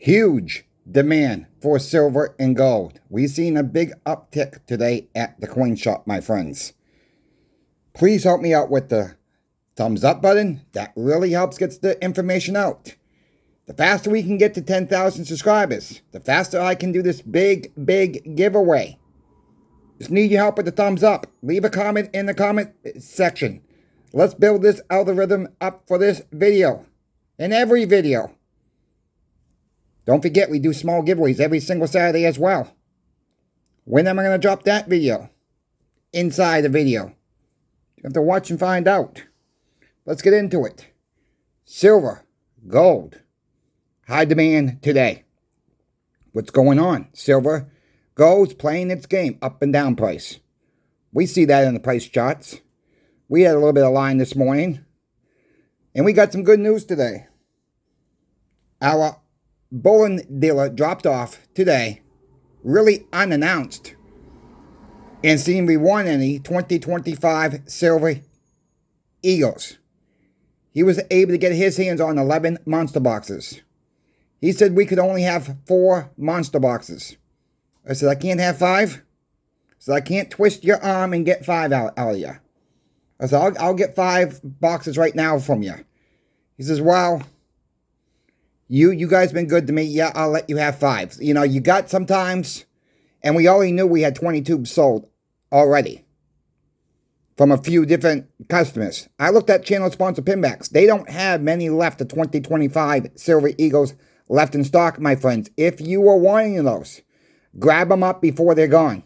Huge demand for silver and gold. We've seen a big uptick today at the coin shop, my friends. Please help me out with the thumbs up button. That really helps get the information out. The faster we can get to 10,000 subscribers, the faster I can do this big giveaway. Just need your help with the thumbs up. Leave a comment in the comment section. Let's build this algorithm up for this video and every video. Don't forget, we do small giveaways every single Saturday as well. When am I going to drop that video? Inside the video. You have to watch and find out. Let's get into it. Silver, gold, high demand today. What's going on? Silver, gold's playing its game, up and down price. We see that in the price charts. We had a little bit of line this morning. And we got some good news today. Our bullion dealer dropped off today, really unannounced, and seeing we won any 2025 Silver Eagles. He was able to get his hands on 11 monster boxes. He said we could only have 4 monster boxes. I said, I can't have 5? I said, I can't twist your arm and get 5 out of you. I said, I'll get 5 boxes right now from you. He says, well, you guys been good to me. Yeah, I'll let you have 5. You know, you got sometimes, and we already knew we had 22 sold already from a few different customers. I looked at channel sponsor pinbacks. They don't have many left of 2025 Silver Eagles left in stock, my friends. If you are wanting those, grab them up before they're gone.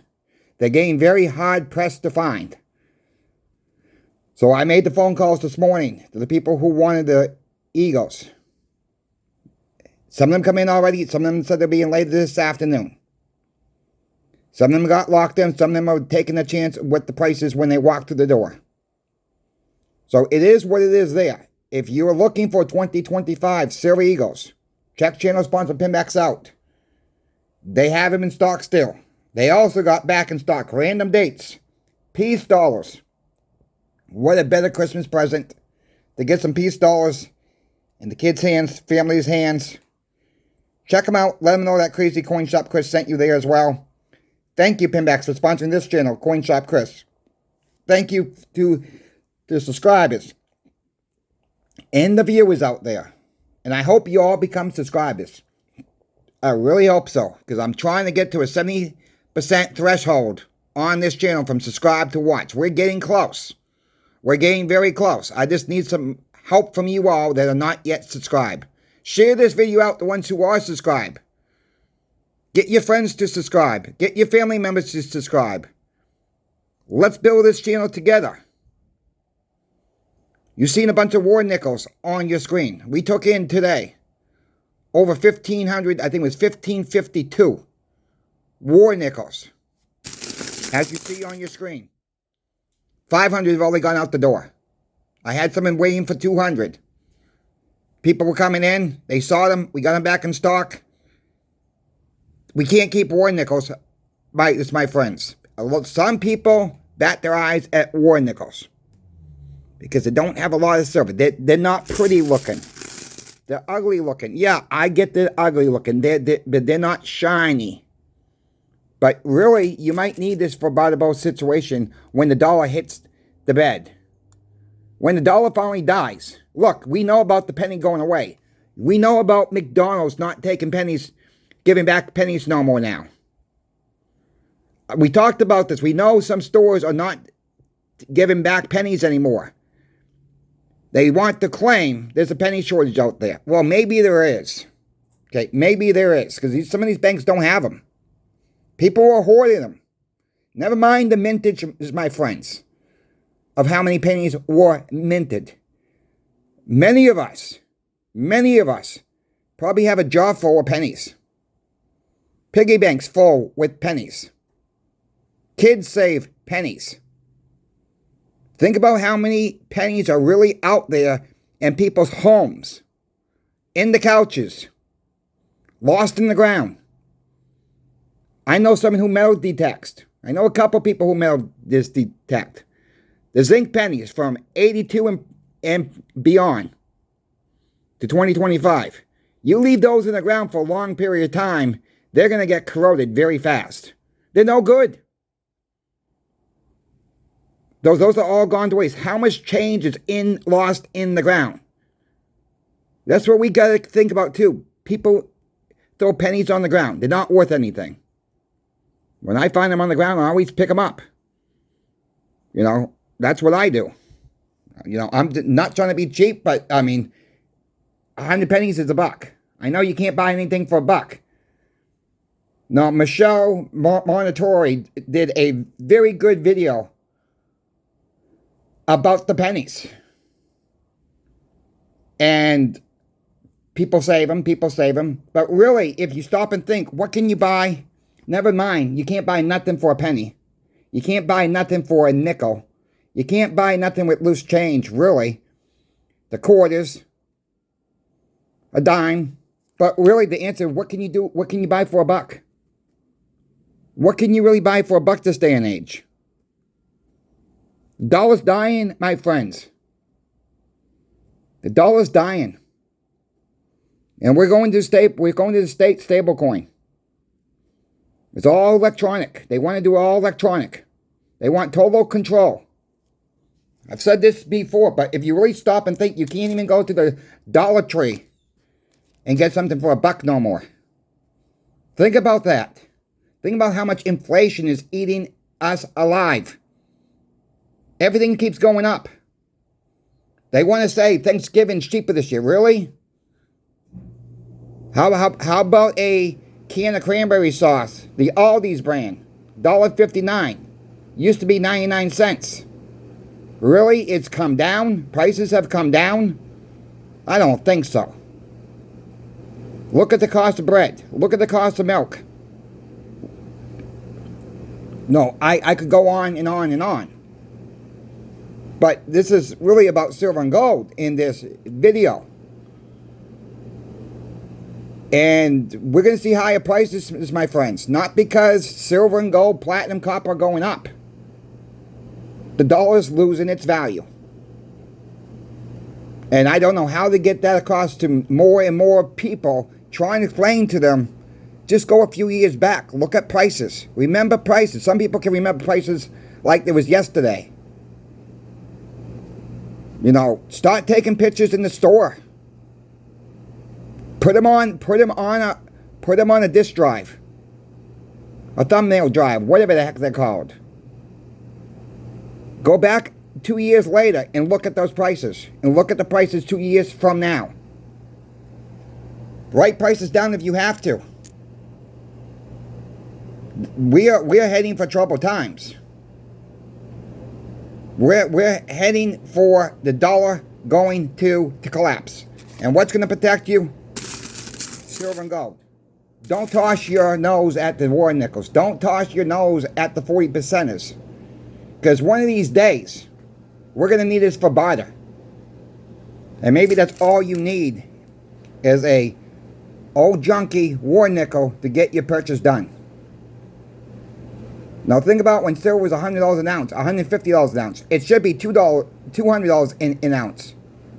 They're getting very hard pressed to find. So I made the phone calls this morning to the people who wanted the Eagles. Some of them come in already. Some of them said they'll be in later this afternoon. Some of them got locked in. Some of them are taking a chance with the prices when they walk through the door. So it is what it is there. If you are looking for 2025 Silver Eagles, check channel sponsor pinbacks out. They have them in stock still. They also got back in stock random dates. Peace dollars. What a better Christmas present to get some peace dollars in the kids' hands, families' hands. Check them out. Let them know that Crazy Coin Shop Chris sent you there as well. Thank you, Pinbacks, for sponsoring this channel, Coin Shop Chris. Thank you to the subscribers and the viewers out there. And I hope you all become subscribers. I really hope so, because I'm trying to get to a 70% threshold on this channel from subscribe to watch. We're getting close. We're getting very close. I just need some help from you all that are not yet subscribed. Share this video out to the ones who are subscribed. Get your friends to subscribe. Get your family members to subscribe. Let's build this channel together. You've seen a bunch of war nickels on your screen. We took in today over 1,500, I think it was 1,552 war nickels. As you see on your screen. 500 have already gone out the door. I had someone waiting for 200. People were coming in. They saw them. We got them back in stock. We can't keep war nickels, my friends. Some people bat their eyes at war nickels because they don't have a lot of silver. They're not pretty looking. They're ugly looking. Yeah, I get the ugly looking. But they're not shiny. But really, you might need this for about a situation when the dollar hits the bed. When the dollar finally dies. Look, we know about the penny going away. We know about McDonald's not taking pennies, giving back pennies no more now. We talked about this. We know some stores are not giving back pennies anymore. They want to claim there's a penny shortage out there. Well, maybe there is. Okay, maybe there is, because some of these banks don't have them. People are hoarding them. Never mind the mintage, my friends, of how many pennies were minted. Many of us probably have a jar full of pennies. Piggy banks full with pennies. Kids save pennies. Think about how many pennies are really out there in people's homes, in the couches, lost in the ground. I know someone who metal detects. I know a couple people who metal detect. The zinc pennies from 82 and beyond to 2025. You leave those in the ground for a long period of time, they're going to get corroded very fast. They're no good. Those are all gone to waste. How much change is lost in the ground? That's what we got to think about too. People throw pennies on the ground. They're not worth anything. When I find them on the ground, I always pick them up. You know, that's what I do. You know, I'm not trying to be cheap, but I mean, 100 pennies is $1. I know you can't buy anything for $1. Now, Michelle Montetori did a very good video about the pennies. And people save them. But really, if you stop and think, what can you buy? Never mind, you can't buy nothing for a penny. You can't buy nothing for a nickel. You can't buy nothing with loose change, really. The quarters, a dime. But really, the answer, what can you do? What can you buy for $1? What can you really buy for $1 this day and age? The dollar's dying, my friends. The dollar's dying. And we're going to the state stable coin. It's all electronic. They want to do all electronic. They want total control. I've said this before, but if you really stop and think, you can't even go to the Dollar Tree and get something for $1 no more. Think about that. Think about how much inflation is eating us alive. Everything keeps going up. They want to say Thanksgiving's cheaper this year. Really? How about a can of cranberry sauce? The Aldi's brand. $1.59. Used to be 99 cents. Really? It's come down? Prices have come down? I don't think so. Look at the cost of bread. Look at the cost of milk. No, I could go on and on and on. But this is really about silver and gold in this video. And we're going to see higher prices, my friends. Not because silver and gold, platinum, copper are going up. The dollar's losing its value. And I don't know how to get that across to more and more people, trying to explain to them, just go a few years back. Look at prices. Remember prices. Some people can remember prices like it was yesterday. You know, start taking pictures in the store. Put them on a disk drive. A thumbnail drive, whatever the heck they're called. Go back 2 years later and look at those prices. And look at the prices 2 years from now. Write prices down if you have to. We are heading for troubled times. We're heading for the dollar going to collapse. And what's going to protect you? Silver and gold. Don't toss your nose at the war nickels. Don't toss your nose at the 40%ers. Because one of these days, we're going to need this for barter. And maybe that's all you need is a old junky war nickel to get your purchase done. Now think about when silver was $100 an ounce, $150 an ounce. It should be $200 an ounce.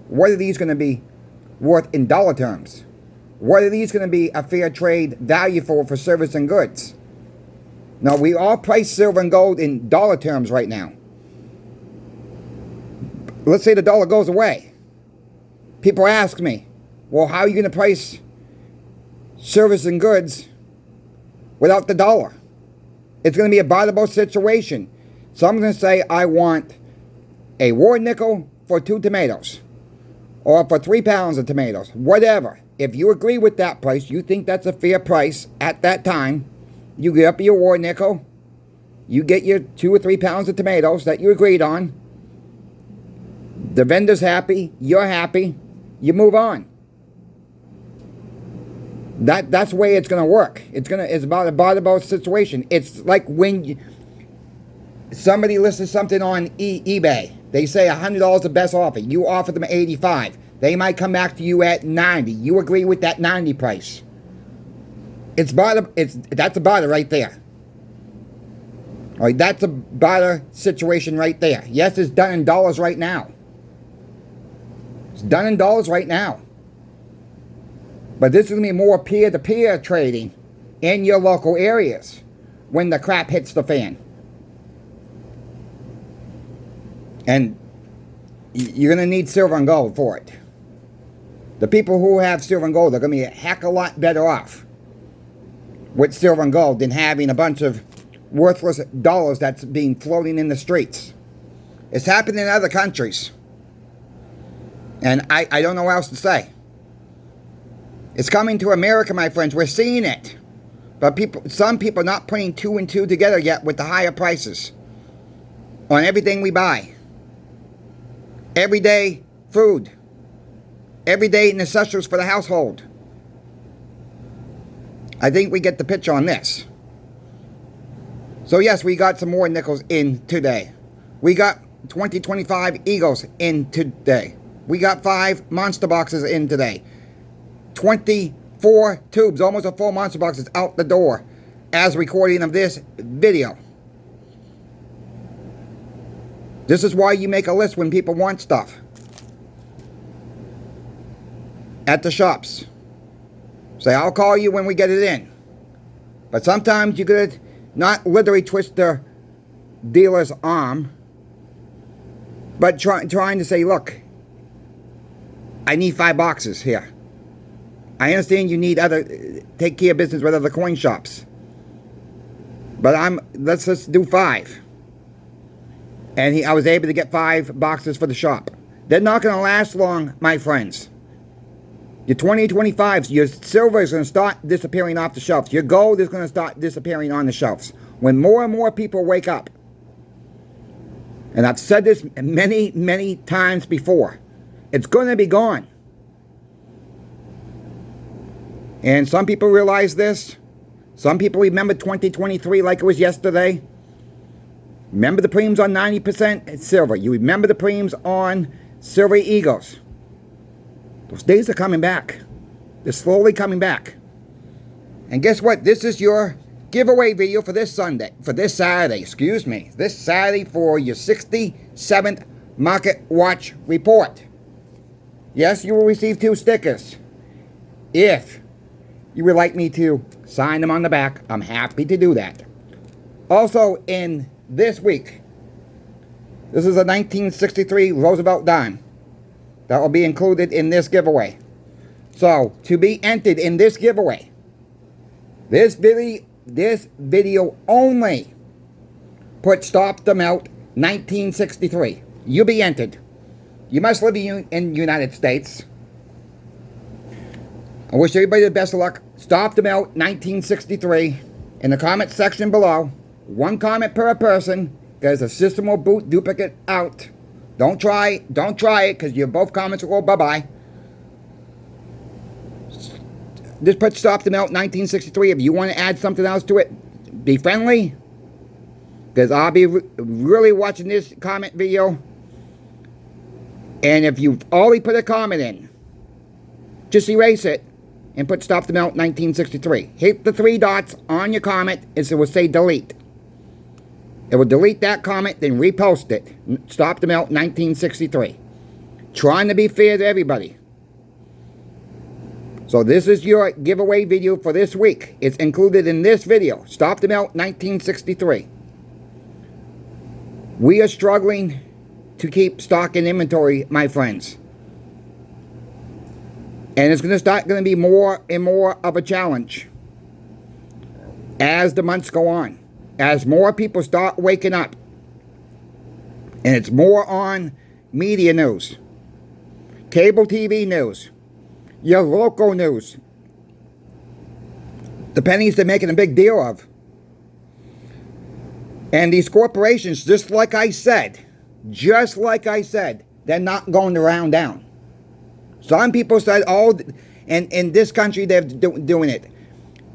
What are these going to be worth in dollar terms? What are these going to be a fair trade value for service and goods? Now, we all price silver and gold in dollar terms right now. Let's say the dollar goes away. People ask me, well, how are you going to price service and goods without the dollar? It's going to be a barterable situation. Someone's going to say, I want a war nickel for 2 tomatoes. Or for 3 pounds of tomatoes. Whatever. If you agree with that price, you think that's a fair price at that time, you get up your war nickel, you get your 2 or 3 pounds of tomatoes that you agreed on. The vendor's happy, you're happy, you move on. That's the way it's going to work. It's about a barterable situation. It's like when somebody lists something on eBay. They say $100 the best offer. You offer them $85. They might come back to you at $90. You agree with that $90 price. That's a barter right there. All right, that's a barter situation right there. Yes, it's done in dollars right now. It's done in dollars right now. But this is going to be more peer-to-peer trading in your local areas when the crap hits the fan. And you're going to need silver and gold for it. The people who have silver and gold are going to be a heck of a lot better off with silver and gold than having a bunch of worthless dollars that's being floating in the streets. It's happening in other countries. And I don't know what else to say. It's coming to America, my friends. We're seeing it. But some people are not putting 2 and 2 together yet with the higher prices on everything we buy. Everyday food. Everyday necessities for the household. I think we get the picture on this. So yes, we got some more nickels in today. We got 2025 Eagles in today. We got 5 monster boxes in today. 24 tubes, almost a full monster box is out the door as recording of this video. This is why you make a list when people want stuff at the shops. Say, I'll call you when we get it in. But sometimes you could not literally twist the dealer's arm, but trying to say, look, I need 5 boxes here. I understand you need take care of business with other coin shops. But let's just do 5. And I was able to get 5 boxes for the shop. They're not going to last long, my friends. Your 2025s, your silver is going to start disappearing off the shelves. Your gold is going to start disappearing on the shelves. When more and more people wake up. And I've said this many, many times before. It's going to be gone. And some people realize this. Some people remember 2023 like it was yesterday. Remember the premiums on 90% silver. You remember the premiums on Silver Eagles. Those days are coming back. They're slowly coming back. And guess what? This is your giveaway video for this Saturday, excuse me. This Saturday for your 67th Market Watch Report. Yes, you will receive 2 stickers. If you would like me to sign them on the back, I'm happy to do that. Also, in this week, this is a 1963 Roosevelt dime that will be included in this giveaway. So, to be entered in this giveaway, this video only put Stop the Melt 1963. You'll be entered. You must live in the United States. I wish everybody the best of luck. Stop the Melt 1963 in the comment section below. 1 comment per person, because the system will boot duplicate out. Don't try it, because your both comments will go bye-bye. Just put Stop the Melt 1963. If you want to add something else to it, be friendly, because I'll be really watching this comment video. And if you've already put a comment in, just erase it and put Stop the Melt 1963. Hit the 3 dots on your comment, and it will say delete. It will delete that comment, then repost it. Stop the Melt 1963. Trying to be fair to everybody. So this is your giveaway video for this week. It's included in this video. Stop the Melt 1963. We are struggling to keep stock and inventory, my friends. And it's going to be more and more of a challenge as the months go on. As more people start waking up. And it's more on media news. Cable TV news. Your local news. The pennies they're making a big deal of. And these corporations, just like I said, they're not going to round down. Some people said, oh, and in this country they're doing it.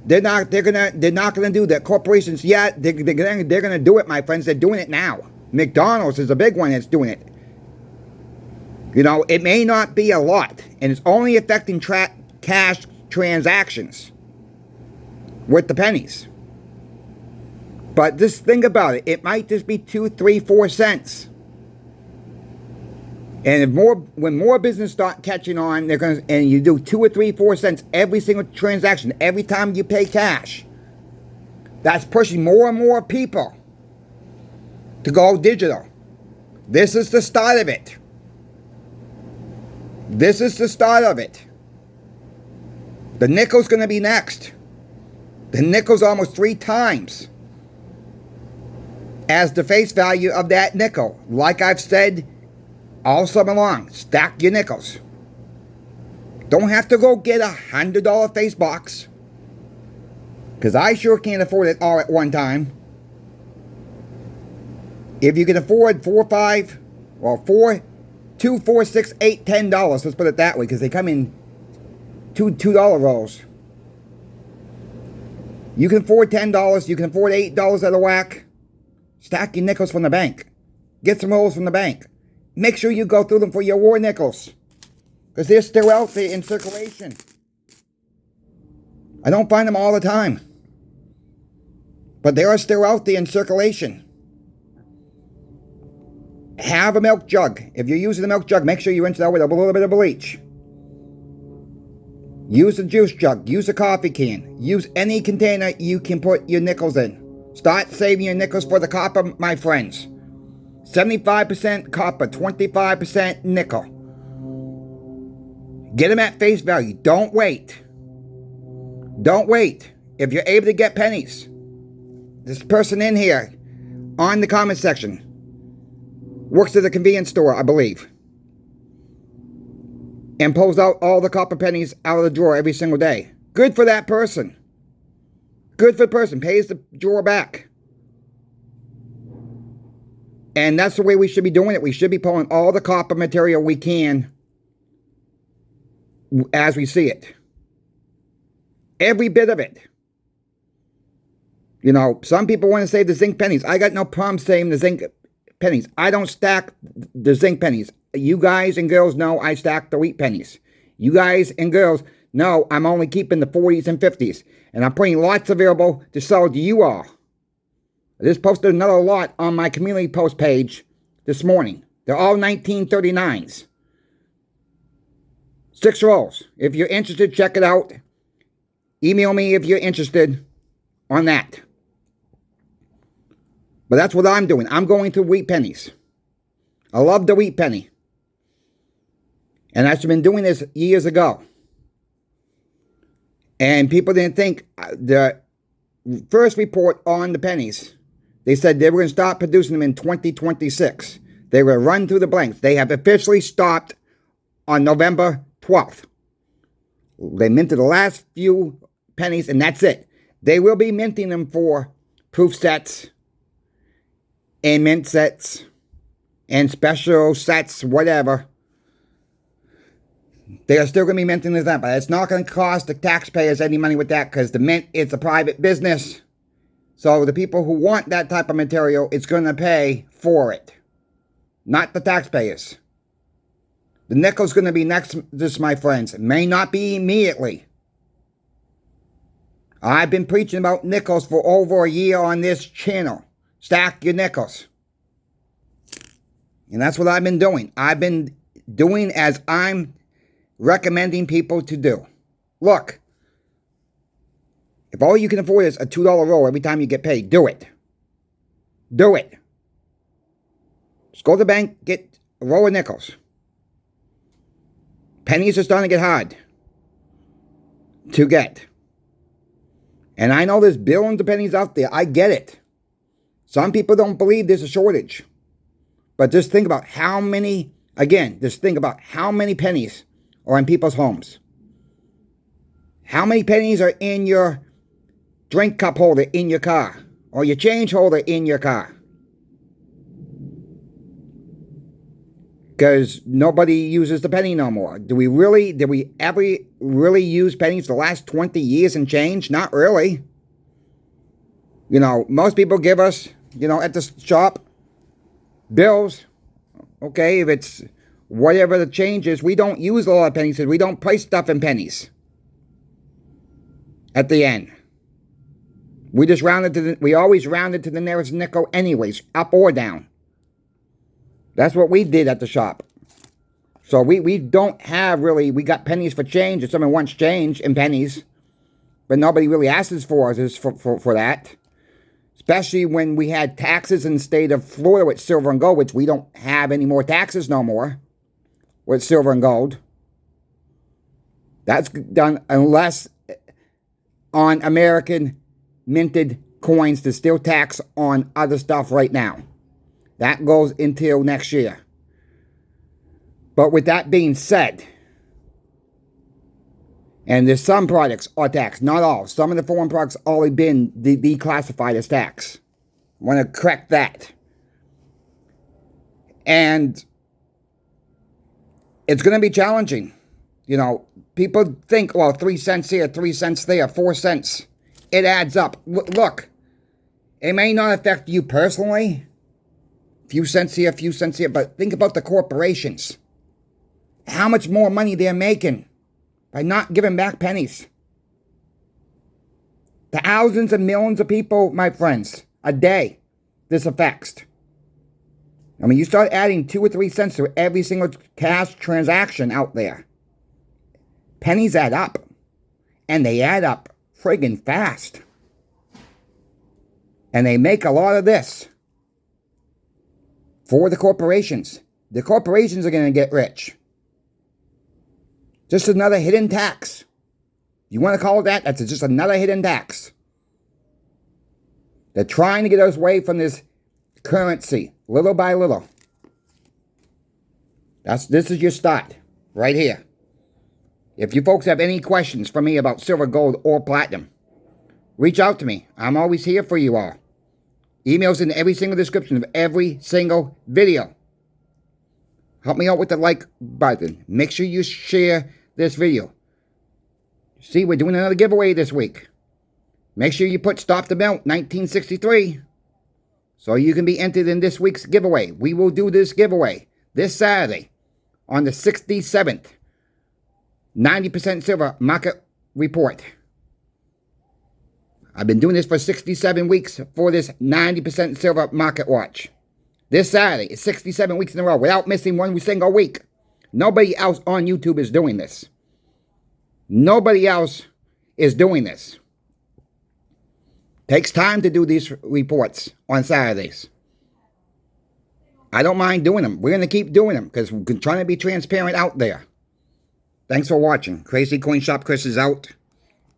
They're not gonna do that. Corporations, yeah, they're gonna do it, my friends. They're doing it now. McDonald's is a big one that's doing it. You know, it may not be a lot, and it's only affecting cash transactions with the pennies. But just think about it. It might just be 2, 3, 4 cents. And when more business start catching on, they're gonna, and you do 2 or 3, 4 cents every single transaction, every time you pay cash. That's pushing more and more people to go digital. This is the start of it. This is the start of it. The nickel's gonna be next. The nickel's almost 3 times as the face value of that nickel. Like I've said all summer long, stack your nickels. Don't have to go get $100 face box, because I sure can't afford it all at one time. If you can afford $4, $2, $4, $6, $8, $10, let's put it that way, because they come in $2 rolls. You can afford $10, you can afford $8 at a whack. Stack your nickels from the bank. Get some rolls from the bank. Make sure you go through them for your war nickels, because they're still out there in circulation. I don't find them all the time, but they are still out there in circulation. Have a milk jug. If you're using a milk jug, make sure you rinse it out with a little bit of bleach. Use a juice jug. Use a coffee can. Use any container you can put your nickels in. Start saving your nickels for the copper, my friends. 75% copper, 25% nickel. Get them at face value. Don't wait. Don't wait. If you're able to get pennies, this person in here on the comment section works at a convenience store, I believe, and pulls out all the copper pennies out of the drawer every single day. Good for that person. Good for the person. Pays the drawer back. And that's the way we should be doing it. We should be pulling all the copper material we can as we see it. Every bit of it. You know, some people want to save the zinc pennies. I got no problem saving the zinc pennies. I don't stack the zinc pennies. You guys and girls know I stack the wheat pennies. You guys and girls know I'm only keeping the 40s and 50s. And I'm putting lots available to sell to you all. I just posted another lot on my community post page this morning. They're all 1939s. 6 rolls. If you're interested, check it out. Email me if you're interested on that. But that's what I'm doing. I'm going through wheat pennies. I love the wheat penny. And I've been doing this years ago. And people didn't think the first report on the pennies, they said they were going to stop producing them in 2026. They were run through the blanks. They have officially stopped on November 12th. They minted the last few pennies, and that's it. They will be minting them for proof sets and mint sets and special sets, whatever. They are still going to be minting this up, but it's not going to cost the taxpayers any money with that, because the mint is a private business. So the people who want that type of material, it's going to pay for it, not the taxpayers. The nickel's going to be next, this, my friends. It may not be immediately. I've been preaching about nickels for over a year on this channel. Stack your nickels. And that's what I've been doing. I've been doing as I'm recommending people to do. Look, if all you can afford is a $2 roll every time you get paid, do it. Do it. Just go to the bank, get a roll of nickels. Pennies are starting to get hard to get. And I know there's billions of pennies out there. I get it. Some people don't believe there's a shortage. But just think about how many, again, just think about how many pennies are in people's homes. How many pennies are in your drink cup holder in your car, or your change holder in your car? Because nobody uses the penny no more. Did we ever really use pennies the last 20 years and change? Not really. You know, most people give us, you know, at the shop, bills. Okay, if it's whatever the change is, we don't use a lot of pennies, because we don't price stuff in pennies at the end. We just we always rounded to the nearest nickel anyways, up or down. That's what we did at the shop. So we don't have really, we got pennies for change. If someone wants change in pennies, but nobody really asks for us for that. Especially when we had taxes in the state of Florida with silver and gold, which we don't have any more taxes no more with silver and gold. That's done unless on American minted coins. There's still tax on other stuff right now. That goes until next year. But with that being said, and there's some products are taxed, not all. Some of the foreign products already been declassified as tax. I want to correct that. And it's going to be challenging. You know, people think, well, 3 cents here, 3 cents there, 4 cents. It adds up. Look, it may not affect you personally. Few cents here, few cents here. But think about the corporations. How much more money they're making by not giving back pennies. Thousands and millions of people, my friends, a day, this affects. I mean, you start adding 2 or 3 cents to every single cash transaction out there. Pennies add up. And they add up friggin' fast. And they make a lot of this for the corporations. The corporations are going to get rich. Just another hidden tax. You want to call it that? That's just another hidden tax. They're trying to get us away from this currency, little by little. This is your start, right here. If you folks have any questions for me about silver, gold, or platinum, reach out to me. I'm always here for you all. Emails in every single description of every single video. Help me out with the like button. Make sure you share this video. See, we're doing another giveaway this week. Make sure you put Stop the Melt 1963 so you can be entered in this week's giveaway. We will do this giveaway this Saturday on the 67th 90% Silver Market Report. I've been doing this for 67 weeks for this 90% Silver Market Watch. This Saturday is 67 weeks in a row without missing one single week. Nobody else on YouTube is doing this. Nobody else is doing this. Takes time to do these reports on Saturdays. I don't mind doing them. We're going to keep doing them because we're trying to be transparent out there. Thanks for watching. Crazy Coin Shop Chris is out.